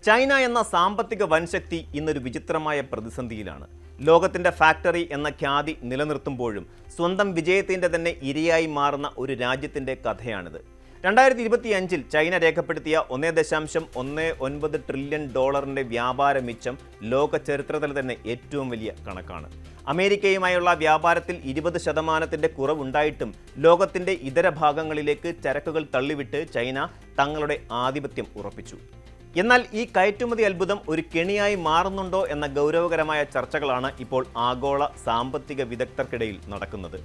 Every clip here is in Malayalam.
ചൈന എന്ന സാമ്പത്തിക വൻശക്തി ഇന്നൊരു വിചിത്രമായ പ്രതിസന്ധിയിലാണ്. ലോകത്തിൻ്റെ ഫാക്ടറി എന്ന ഖ്യാതി നിലനിർത്തുമ്പോഴും സ്വന്തം വിജയത്തിൻ്റെ തന്നെ ഇരയായി മാറുന്ന ഒരു രാജ്യത്തിൻ്റെ കഥയാണിത്. 2025 ചൈന രേഖപ്പെടുത്തിയ 1.19 ട്രില്യൺ ഡോളറിൻ്റെ വ്യാപാര മിച്ചം ലോക ചരിത്രത്തിൽ തന്നെ ഏറ്റവും വലിയ കണക്കാണ്. അമേരിക്കയുമായുള്ള വ്യാപാരത്തിൽ 20% കുറവുണ്ടായിട്ടും ലോകത്തിൻ്റെ ഇതര ഭാഗങ്ങളിലേക്ക് ചരക്കുകൾ തള്ളിവിട്ട് ചൈന തങ്ങളുടെ ആധിപത്യം ഉറപ്പിച്ചു. എന്നാൽ ഈ കയറ്റുമതി അത്ഭുതം ഒരു കെണിയായി മാറുന്നുണ്ടോ എന്ന ഗൗരവകരമായ ചർച്ചകളാണ് ഇപ്പോൾ ആഗോള സാമ്പത്തിക വിദഗ്ധർക്കിടയിൽ നടക്കുന്നത്.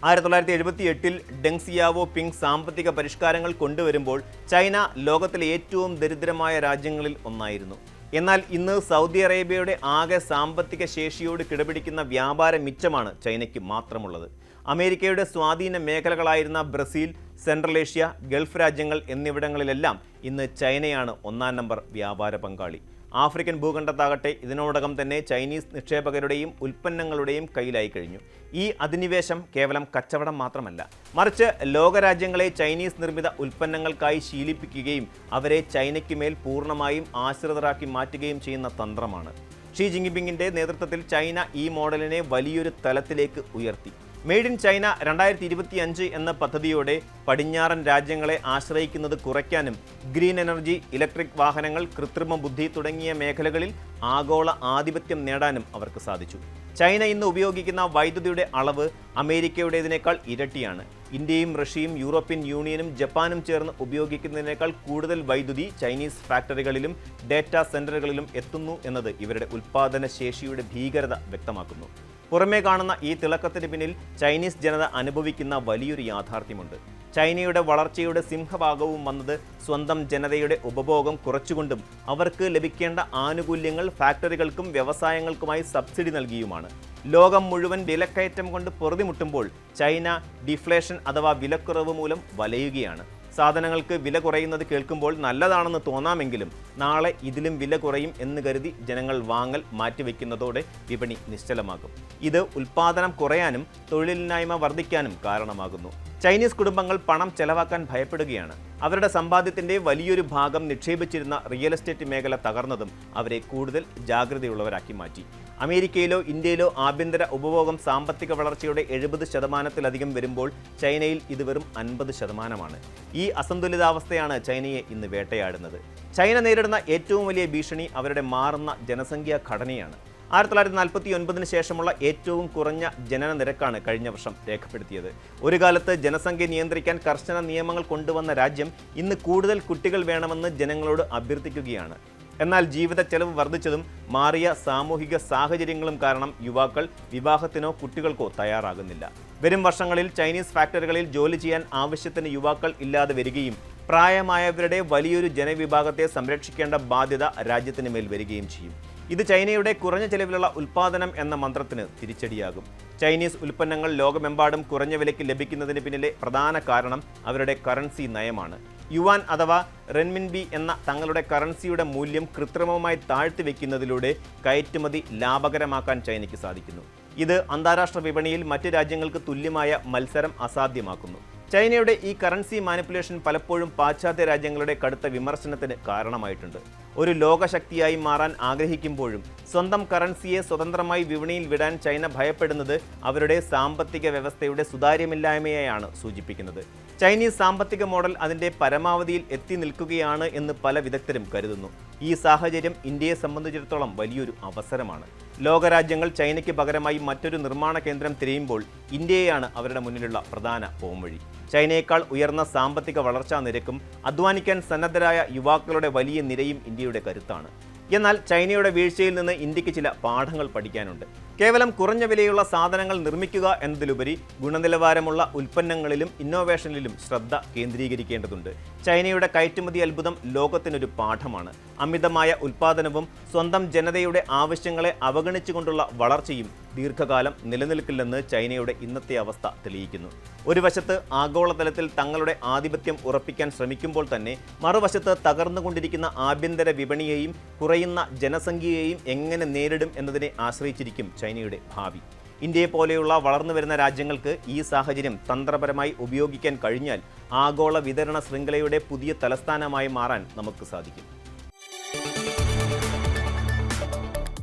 1978 ഡെങ് സിയാവോ പിങ് സാമ്പത്തിക പരിഷ്കാരങ്ങൾ കൊണ്ടുവരുമ്പോൾ ചൈന ലോകത്തിലെ ഏറ്റവും ദരിദ്രമായ രാജ്യങ്ങളിൽ ഒന്നായിരുന്നു. എന്നാൽ ഇന്ന് സൗദി അറേബ്യയുടെ ആകെ സാമ്പത്തിക ശേഷിയോട് കിടപിടിക്കുന്ന വ്യാപാര മിച്ചമാണ് ചൈനയ്ക്ക് മാത്രമുള്ളത്. അമേരിക്കയുടെ സ്വാധീന മേഖലകളായിരുന്ന ബ്രസീൽ, സെൻട്രൽ ഏഷ്യ, ഗൾഫ് രാജ്യങ്ങൾ എന്നിവിടങ്ങളിലെല്ലാം ഇന്ന് ചൈനയാണ് ഒന്നാം നമ്പർ വ്യാപാര പങ്കാളി. ആഫ്രിക്കൻ ഭൂഖണ്ഡത്താകട്ടെ ഇതിനോടകം തന്നെ ചൈനീസ് നിക്ഷേപകരുടെയും ഉൽപ്പന്നങ്ങളുടെയും കയ്യിലായി കഴിഞ്ഞു. ഈ അധിനിവേശം കേവലം കച്ചവടം മാത്രമല്ല, മറിച്ച് ലോകരാജ്യങ്ങളെ ചൈനീസ് നിർമ്മിത ഉൽപ്പന്നങ്ങൾക്കായി ശീലിപ്പിക്കുകയും അവരെ ചൈനയ്ക്ക് മേൽ പൂർണ്ണമായും ആശ്രിതരാക്കി മാറ്റുകയും ചെയ്യുന്ന തന്ത്രമാണ്. ഷീ ജിൻപിങ്ങിൻ്റെ നേതൃത്വത്തിൽ ചൈന ഈ മോഡലിനെ വലിയൊരു തലത്തിലേക്ക് ഉയർത്തി. മെയ്ഡ് ഇൻ ചൈന 2025 എന്ന പദ്ധതിയോടെ പടിഞ്ഞാറൻ രാജ്യങ്ങളെ ആശ്രയിക്കുന്നത് കുറയ്ക്കാനും ഗ്രീൻ എനർജി, ഇലക്ട്രിക് വാഹനങ്ങൾ, കൃത്രിമ ബുദ്ധി തുടങ്ങിയ മേഖലകളിൽ ആഗോള ആധിപത്യം നേടാനും അവർക്ക് സാധിച്ചു. ചൈന ഇന്ന് ഉപയോഗിക്കുന്ന വൈദ്യുതിയുടെ അളവ് അമേരിക്കയുടേതിനേക്കാൾ ഇരട്ടിയാണ്. ഇന്ത്യയും റഷ്യയും യൂറോപ്യൻ യൂണിയനും ജപ്പാനും ചേർന്ന് ഉപയോഗിക്കുന്നതിനേക്കാൾ കൂടുതൽ വൈദ്യുതി ചൈനീസ് ഫാക്ടറികളിലും ഡേറ്റാ സെന്ററുകളിലും എത്തുന്നു എന്നത് ഇവരുടെ ഉൽപ്പാദന ശേഷിയുടെ ഭീകരത വ്യക്തമാക്കുന്നു. പുറമേ കാണുന്ന ഈ തിളക്കത്തിന് പിന്നിൽ ചൈനീസ് ജനത അനുഭവിക്കുന്ന വലിയൊരു യാഥാർത്ഥ്യമുണ്ട്. ചൈനയുടെ വളർച്ചയുടെ സിംഹഭാഗവും വന്നത് സ്വന്തം ജനതയുടെ ഉപഭോഗം കുറച്ചുകൊണ്ടും അവർക്ക് ലഭിക്കേണ്ട ആനുകൂല്യങ്ങൾ ഫാക്ടറികൾക്കും വ്യവസായങ്ങൾക്കുമായി സബ്സിഡി നൽകിയുമാണ്. ലോകം മുഴുവൻ വിലക്കയറ്റം കൊണ്ട് പൊറുതിമുട്ടുമ്പോൾ ചൈന ഡിഫ്ലേഷൻ അഥവാ വിലക്കുറവ് മൂലം വലയുകയാണ്. സാധനങ്ങൾക്ക് വില കുറയുന്നത് കേൾക്കുമ്പോൾ നല്ലതാണെന്ന് തോന്നാമെങ്കിലും നാളെ ഇതിലും വില കുറയും എന്ന് കരുതി ജനങ്ങൾ വാങ്ങൽ മാറ്റിവെക്കുന്നതോടെ വിപണി നിശ്ചലമാകും. ഇത് ഉൽപ്പാദനം കുറയാനും തൊഴിലില്ലായ്മ വർദ്ധിക്കാനും കാരണമാകുന്നു. ചൈനീസ് കുടുംബങ്ങൾ പണം ചെലവാക്കാൻ ഭയപ്പെടുകയാണ്. അവരുടെ സമ്പാദ്യത്തിൻ്റെ വലിയൊരു ഭാഗം നിക്ഷേപിച്ചിരുന്ന റിയൽ എസ്റ്റേറ്റ് മേഖല തകർന്നതും അവരെ കൂടുതൽ ജാഗ്രതയുള്ളവരാക്കി മാറ്റി. അമേരിക്കയിലോ ഇന്ത്യയിലോ ആഭ്യന്തര ഉപഭോഗം സാമ്പത്തിക വളർച്ചയുടെ 70%-ലധികം വരുമ്പോൾ ചൈനയിൽ ഇത് വെറും 50%. ഈ അസന്തുലിതാവസ്ഥയാണ് ചൈനയെ ഇന്ന് വേട്ടയാടുന്നത്. ചൈന നേരിടുന്ന ഏറ്റവും വലിയ ഭീഷണി അവരുടെ മാറുന്ന ജനസംഖ്യാ ഘടനയാണ്. 1949 ശേഷമുള്ള ഏറ്റവും കുറഞ്ഞ ജനന നിരക്കാണ് കഴിഞ്ഞ വർഷം രേഖപ്പെടുത്തിയത്. ഒരു കാലത്ത് ജനസംഖ്യ നിയന്ത്രിക്കാൻ കർശന നിയമങ്ങൾ കൊണ്ടുവന്ന രാജ്യം ഇന്ന് കൂടുതൽ കുട്ടികൾ വേണമെന്ന് ജനങ്ങളോട് അഭ്യർത്ഥിക്കുകയാണ്. എന്നാൽ ജീവിത ചെലവ് വർദ്ധിച്ചതും മാറിയ സാമൂഹിക സാഹചര്യങ്ങളും കാരണം യുവാക്കൾ വിവാഹത്തിനോ കുട്ടികൾക്കോ തയ്യാറാകുന്നില്ല. വരും വർഷങ്ങളിൽ ചൈനീസ് ഫാക്ടറികളിൽ ജോലി ചെയ്യാൻ ആവശ്യത്തിന് യുവാക്കൾ ഇല്ലാതെ വരികയും പ്രായമായവരുടെ വലിയൊരു ജനവിഭാഗത്തെ സംരക്ഷിക്കേണ്ട ബാധ്യത രാജ്യത്തിന് മേൽ വരികയും ചെയ്യും. ഇത് ചൈനയുടെ കുറഞ്ഞ ചെലവിലുള്ള ഉൽപ്പാദനം എന്ന മന്ത്രത്തിന് തിരിച്ചടിയാകും. ചൈനീസ് ഉൽപ്പന്നങ്ങൾ ലോകമെമ്പാടും കുറഞ്ഞ വിലയ്ക്ക് ലഭിക്കുന്നതിന് പിന്നിലെ പ്രധാന കാരണം അവരുടെ കറൻസി നയമാണ്. യുവാൻ അഥവാ റെൻമിൻബി എന്ന തങ്ങളുടെ കറൻസിയുടെ മൂല്യം കൃത്രിമമായി താഴ്ത്തിവെക്കുന്നതിലൂടെ കയറ്റുമതി ലാഭകരമാക്കാൻ ചൈനയ്ക്ക് സാധിക്കുന്നു. ഇത് അന്താരാഷ്ട്ര വിപണിയിൽ മറ്റ് രാജ്യങ്ങൾക്ക് തുല്യമായ മത്സരം അസാധ്യമാക്കുന്നു. ചൈനയുടെ ഈ കറൻസി മാനിപ്പുലേഷൻ പലപ്പോഴും പാശ്ചാത്യ രാജ്യങ്ങളുടെ കടുത്ത വിമർശനത്തിന് കാരണമായിട്ടുണ്ട്. ഒരു ലോകശക്തിയായി മാറാൻ ആഗ്രഹിക്കുമ്പോഴും സ്വന്തം കറൻസിയെ സ്വതന്ത്രമായി വിപണിയിൽ വിടാൻ ചൈന ഭയപ്പെടുന്നത് അവരുടെ സാമ്പത്തിക വ്യവസ്ഥയുടെ സുതാര്യമില്ലായ്മയെയാണ് സൂചിപ്പിക്കുന്നത്. ചൈനീസ് സാമ്പത്തിക മോഡൽ അതിൻ്റെ പരമാവധിയിൽ എത്തി നിൽക്കുകയാണ് എന്ന് പല വിദഗ്ധരും കരുതുന്നു. ഈ സാഹചര്യം ഇന്ത്യയെ സംബന്ധിച്ചിടത്തോളം വലിയൊരു അവസരമാണ്. ലോകരാജ്യങ്ങൾ ചൈനയ്ക്ക് പകരമായി മറ്റൊരു നിർമ്മാണ കേന്ദ്രം തിരയുമ്പോൾ ഇന്ത്യയെയാണ് അവരുടെ മുന്നിലുള്ള പ്രധാന പോംവഴി. ചൈനയേക്കാൾ ഉയർന്ന സാമ്പത്തിക വളർച്ചാ നിരക്കും അധ്വാനിക്കാൻ സന്നദ്ധരായ യുവാക്കളുടെ വലിയ നിരയും ഇന്ത്യയുടെ കരുത്താണ്. എന്നാൽ ചൈനയുടെ വീഴ്ചയിൽ നിന്ന് ഇന്ത്യക്ക് ചില പാഠങ്ങൾ പഠിക്കാനുണ്ട്. കേവലം കുറഞ്ഞ വിലയുള്ള സാധനങ്ങൾ നിർമ്മിക്കുക എന്നതിലുപരി ഗുണനിലവാരമുള്ള ഉൽപ്പന്നങ്ങളിലും ഇന്നോവേഷനിലും ശ്രദ്ധ കേന്ദ്രീകരിക്കേണ്ടതുണ്ട്. ചൈനയുടെ കയറ്റുമതി അത്ഭുതം ലോകത്തിനൊരു പാഠമാണ്. അമിതമായ ഉൽപ്പാദനവും സ്വന്തം ജനതയുടെ ആവശ്യങ്ങളെ അവഗണിച്ചുകൊണ്ടുള്ള വളർച്ചയും ദീർഘകാലം നിലനിൽക്കില്ലെന്ന് ചൈനയുടെ ഇന്നത്തെ അവസ്ഥ തെളിയിക്കുന്നു. ഒരു വശത്ത് ആഗോളതലത്തിൽ തങ്ങളുടെ ആധിപത്യം ഉറപ്പിക്കാൻ ശ്രമിക്കുമ്പോൾ തന്നെ മറുവശത്ത് തകർന്നുകൊണ്ടിരിക്കുന്ന ആഭ്യന്തര വിപണിയെയും കുറയുന്ന ജനസംഖ്യയെയും എങ്ങനെ നേരിടും എന്നതിനെ ആശ്രയിച്ചിരിക്കും ചൈനയുടെ ഭാവി. ഇന്ത്യയെ പോലെയുള്ള വളർന്നുവരുന്ന രാജ്യങ്ങൾക്ക് ഈ സാഹചര്യം തന്ത്രപരമായി ഉപയോഗിക്കാൻ കഴിഞ്ഞാൽ ആഗോള വിതരണ ശൃംഖലയുടെ പുതിയ തലസ്ഥാനമായി മാറാൻ നമുക്ക് സാധിക്കും.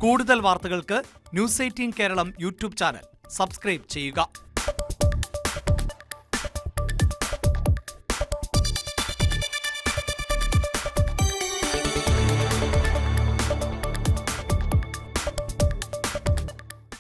കൂടുതൽ വാർത്തകൾക്ക് news 18 Keralam YouTube channel subscribe ചെയ്യുക.